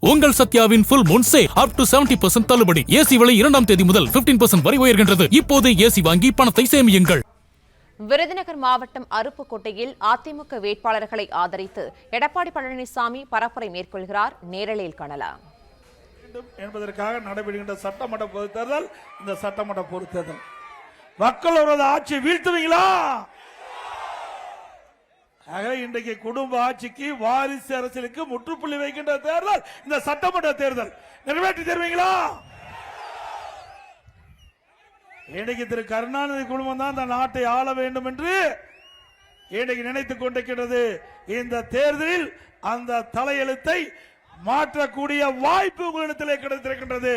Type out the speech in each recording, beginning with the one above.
உங்கள் சத்யாவின் full moon sale up to 70% தள்ளுபடி. AC விலை 2ஆம் தேதி முதல் 15% வரை உயர்கின்றது. இப்போதே ஏசி வாங்கி பணத்தை சேமியுங்கள். விருதுநகர் மாவட்டம் அருப்புக்கோட்டையில் அதிமுக வேட்பாளர்களை ஆதரித்து எடப்பாடி பழனிசாமி பரப்புரை மேற்கொள்கிறார். நேரலையில் காணலாம். என்பதற்காக நடைபெறுகின்ற சட்டமன்ற பொதுத் தேர்தல், இந்த சட்டமன்ற பொதுத் தேர்தல் மக்களோட ஆட்சி வீழ்த்துவீங்களா? இன்றைக்கு குடும்ப ஆட்சிக்கு, வாரிசு அரசியலுக்கு முற்றுப்புள்ளி வைக்கின்ற தேர்தல் இந்த சட்டமன்ற தேர்தல். நிறைவேற்றி தருவீங்களா? இன்னைக்கு திரு கருணாநிதி குடும்பம் தான் இந்த நாட்டை ஆள வேண்டும் என்று இன்னைக்கு நினைத்துக் கொண்டிருக்கிறது. இந்த தேர்தலில் அந்த தலையெழுத்தை மாற்றக்கூடிய வாய்ப்பு உங்களிடத்திலே கிடைத்திருக்கின்றது.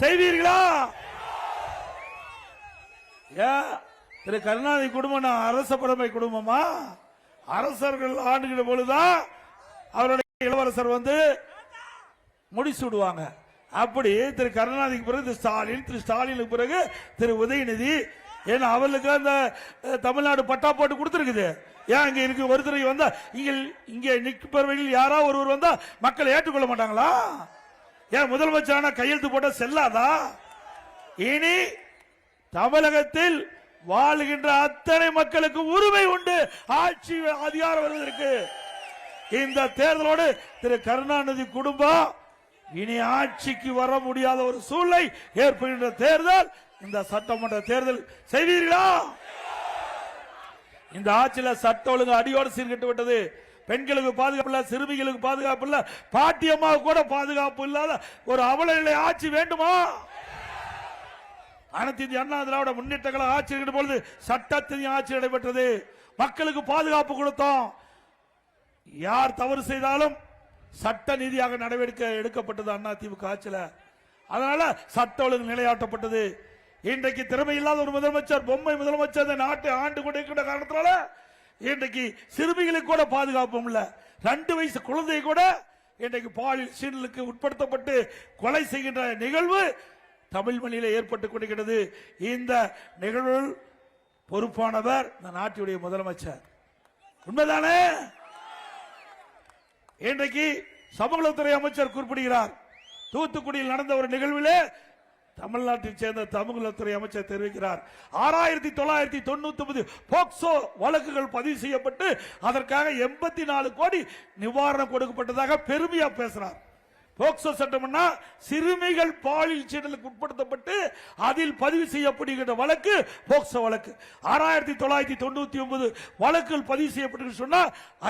செய்வீர்களா? திரு கருணாநிதி குடும்பம் அரச பரம்பரை குடும்பமா? அரசர்கள் ஆண்டுகிற பொழுதுதான் அவருடைய இளவரசர் வந்து முடிசூடுவாங்க. அப்படி திரு கருணாநிதிக்கு பிறகு திரு ஸ்டாலினுக்கு பிறகு திரு உதயநிதி, ஏன்னா அவர்களுக்கு அந்த தமிழ்நாடு பட்டா போட்டு கொடுத்திருக்குது. ஏன் இங்க இருக்கு ஒருத்தர் வந்தா இங்க நிற்பவர்கள் யாரா ஒருவர் வந்தா மக்கள் ஏற்றுக்கொள்ள மாட்டாங்களா? ஏன் முதலமைச்சரான கையெழுத்து போட்ட செல்லாதா? இனி தமிழகத்தில் வாழுகின்ற அத்தனை மக்களுக்கு உரிமை உண்டு. ஆட்சி அதிகாரம் வருவதற்கு இந்த தேர்தலோடு திரு கருணாநிதி குடும்பம் இனி ஆட்சிக்கு வர முடியாத ஒரு சூழ்நிலை ஏற்படுகின்ற தேர்தல் இந்த சட்டமன்ற தேர்தல். செய்வீர்களா? இந்த ஆட்சியில சட்ட ஒழுங்கு அடியோடு சீர்கட்டு விட்டது. பெண்களுக்கு பாதுகாப்பு இல்ல, சிறுமிகளுக்கு பாதுகாப்பு இல்ல, பாட்டியம்மாவுக்கு கூட பாதுகாப்பு இல்லாத ஒரு அவல நிலை ஆட்சி வேண்டுமா? அனைத்து இந்திய அண்ணா திராவிட முன்னேற்ற கழக ஆட்சி இருக்கிற பொழுது சட்டத்தின் ஆட்சி நடைபெற்றது. மக்களுக்கு பாதுகாப்பு கொடுத்தோம். யார் தவறு செய்தாலும் சட்ட நீதியாக நடவடிக்கை எடுக்கப்பட்டது அண்ணா திமுக ஆட்சியில். அதனால சட்ட ஒழுங்கு நிலையாட்டப்பட்டது. இன்றைக்கு திறமை இல்லாத ஒரு முதலமைச்சர், பொம்மை முதலமைச்சர் இந்த நாட்டை ஆண்டு கொண்டிருக்கின்ற காரணத்தினால இன்றைக்கு சிறுமிகளுக்கு கூட பாதுகாப்பும் இல்ல. 2 வயசு குழந்தை கூட இன்றைக்கு பாலியல் சீண்டலுக்கு உட்படுத்தப்பட்டு கொலை செய்கின்ற நிகழ்வு தமிழ் மண்ணிலே ஏற்பட்டுக் கொண்டிருக்கிறது. இந்த நிகழ்வில் பொறுப்பானவர் இந்த நாட்டுடைய முதலமைச்சர். உண்மைதானே? இன்றைக்கு சமூகத்துறை அமைச்சர் குறிப்பிடுகிறார். தூத்துக்குடியில் நடந்த ஒரு நிகழ்விலே தமிழ்நாட்டை சேர்ந்த சமூகத்துறை அமைச்சர் தெரிவிக்கிறார், 6999 போக்சோ வழக்குகள் பதிவு செய்யப்பட்டு அதற்காக 84 கோடி நிவாரணம் கொடுக்கப்பட்டதாக பெருமையா பேசுறார். போக்சோ சட்டம்னா சிறுமிகள் பாலியல் சீண்டலுக்கு உட்படுத்தப்பட்டு அதில் பதிவு செய்யப்படுகின்ற வழக்கு போக்சோ வழக்கு. 6999 வழக்குகள் பதிவு செய்யப்பட்டு சொன்னா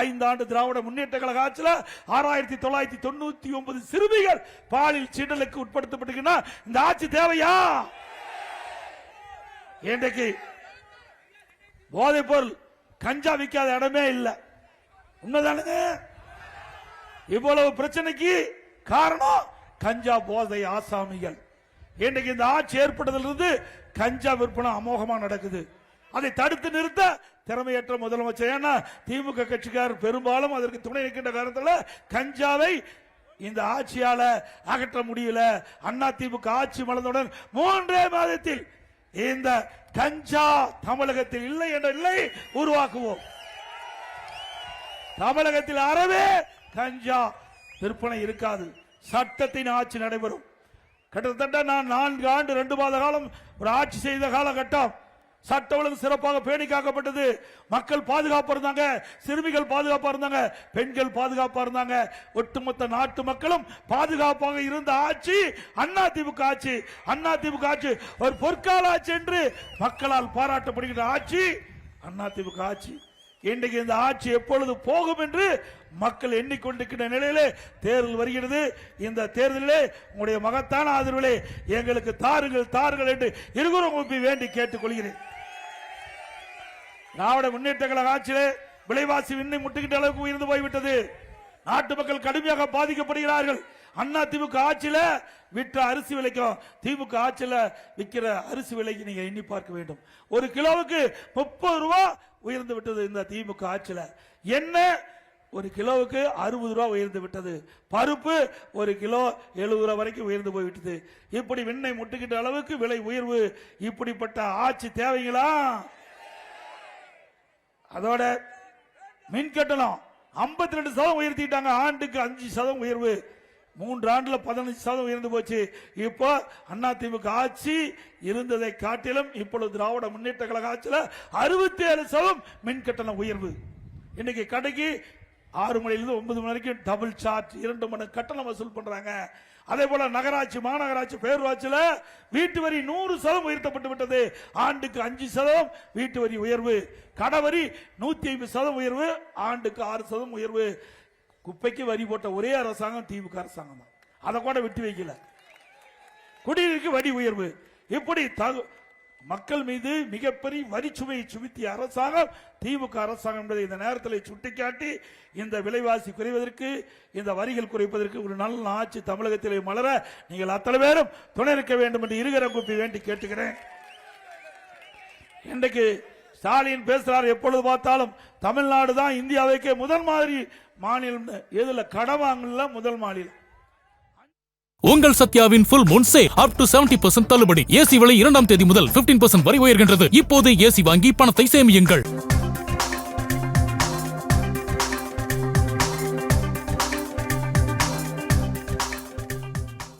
5 ஆண்டு திராவிட முன்னேற்ற கழக ஆட்சியில் 6999 சிறுமிகள் பாலியல் சீண்டலுக்கு உட்படுத்தப்பட்டுன்னா இந்த ஆட்சி தேவையா? இன்றைக்கு போதைப் பொருள் கஞ்சா விற்காத இடமே இல்லை. உண்மைதானுங்க? இவ்வளவு பிரச்சனைக்கு காரணம் கஞ்சா போதை ஆசாமிகள். இன்றைக்கு இந்த ஆட்சி ஏற்பட்டதிலிருந்து கஞ்சா விற்பனை அமோகமா நடக்குது. அதை தடுத்து நிறுத்த திறமையற்ற முதலமைச்சர். ஏன்னா திமுக கட்சிக்காரர் பெரும்பாலும் அதற்கு துணை நிற்கின்ற காரணத்தில் கஞ்சாவை இந்த ஆட்சியால அகற்ற முடியல. அண்ணா திமுக ஆட்சி மலர்ந்தவுடன் 3 மாதத்தில் இந்த கஞ்சா தமிழகத்தில் இல்லை என்ற நிலை உருவாக்குவோம். தமிழகத்தில் அறவே கஞ்சா விற்பனை இருக்காது. சட்டத்தின் ஆட்சி நடைபெறும். கிட்டத்தட்ட நான் 4 ஆண்டு 2 மாத காலம் ஒரு ஆட்சி செய்த காலகட்டம் சட்ட ஒழுங்கு சிறப்பாக பேணி காக்கப்பட்டது. மக்கள் பாதுகாப்பா இருந்தாங்க, சிறுமிகள் பாதுகாப்பா இருந்தாங்க, பெண்கள் பாதுகாப்பா இருந்தாங்க. ஒட்டுமொத்த நாட்டு மக்களும் பாதுகாப்பாக இருந்த ஆட்சி அண்ணா திமுக ஆட்சி. அண்ணா திமுக ஆட்சி ஒரு பொற்கால ஆட்சி என்று மக்களால் பாராட்டப்படுகின்ற ஆட்சி அண்ணா திமுக ஆட்சி. இன்றைக்கு இந்த ஆட்சி எப்பொழுது போகும் என்று மக்கள் எண்ணிக்கொண்டிருக்கின்ற நிலையிலே தேர்தல் வருகிறது. இந்த தேர்தலிலே உங்களுடைய மகத்தான ஆதரவிலே எங்களுக்கு தாருங்கள் என்று இருவரும் வேண்டி கேட்டுக் கொள்கிறேன். திராவிட முன்னேற்ற கழக ஆட்சியிலே விலைவாசி விண்ணை முட்டுகின்ற அளவுக்கு உயர்ந்து போய்விட்டது. நாட்டு மக்கள் கடுமையாக பாதிக்கப்படுகிறார்கள். அண்ணா திமுக ஆட்சியில விற்ற அரிசி விலைக்கும் திமுக ஆட்சியில விற்கிற அரிசி விலைக்கு நீங்க எண்ணி பார்க்க வேண்டும். ஒரு கிலோவுக்கு 30 ரூபாய் உயர்ந்து விட்டது இந்த திமுக ஆட்சியில. என்ன ஒரு கிலோவுக்கு 60 ரூபாய் உயர்ந்து விட்டது. பருப்பு ஒரு கிலோ 70 ரூபாய் வரைக்கும் உயர்ந்து போய்விட்டது. இப்படி விண்ணை முட்டுகின்ற அளவுக்கு விலை உயர்வு. இப்படிப்பட்ட ஆட்சி தேவைங்களா? அதோட மின் கட்டணம் 52% உயர்த்திட்டாங்க. ஆண்டுக்கு 5% உயர்வு. 3 ஆண்டுல 15% உயர்ந்து போச்சு. இப்போ அதிமுக ஆட்சி இருந்ததை காட்டிலும் இப்பொழுது திராவிட முன்னேற்ற கழக ஆட்சியில 67% மின் கட்டண உயர்வு. இன்னைக்கு கடைக்கு 6 மணிலிருந்து 9 மணி வரைக்கும் டபுள் சார்ஜ் 2 மணி கட்டணம் வசூல் பண்றாங்க. அதே போல நகராட்சி மாநகராட்சி பேரூராட்சியில வீட்டு வரி 100% உயர்த்தப்பட்டு விட்டது. ஆண்டுக்கு 5% வீட்டு வரி உயர்வு, கடவரி 150% உயர்வு, ஆண்டுக்கு 6% உயர்வு. குப்பைக்கு வரி போட்ட ஒரே அரசாங்கம் திமுக அரசாங்கம் தான். அதை கூட விட்டு வைக்கல. குடிநீருக்கு வரி உயர்வு, இப்படி மக்கள் மீது மிகப்பெரிய வரி சுமையை சுமத்திய அரசாங்கம் திமுக அரசாங்கம் என்பதை இந்த நேரத்தில் சுட்டிக்காட்டி, இந்த விலைவாசி குறைவதற்கு, இந்த வரிகள் குறைப்பதற்கு ஒரு நல்ல ஆட்சி தமிழகத்திலே மலர நீங்கள் அத்தனை பேரும் துணை இருக்க வேண்டும் என்று இருகரம் கூப்பி வேண்டி கேட்டுக்கிறேன். இன்றைக்கு ஸ்டாலின் பேசுறார், எப்பொழுது பார்த்தாலும் தமிழ்நாடு தான் இந்தியாவுக்கே முதல் மாதிரி மாநிலம். எதுல கடன் வாங்கல முதல் மாநிலம். உங்கள் சத்யாவின் full moon sale up to 70% தள்ளுபடி. ஏசி விலை 2ஆம் தேதி முதல் 15% வரை உயர்கின்றது. இப்போது ஏசி வாங்கி பணத்தை சேமியுங்கள்.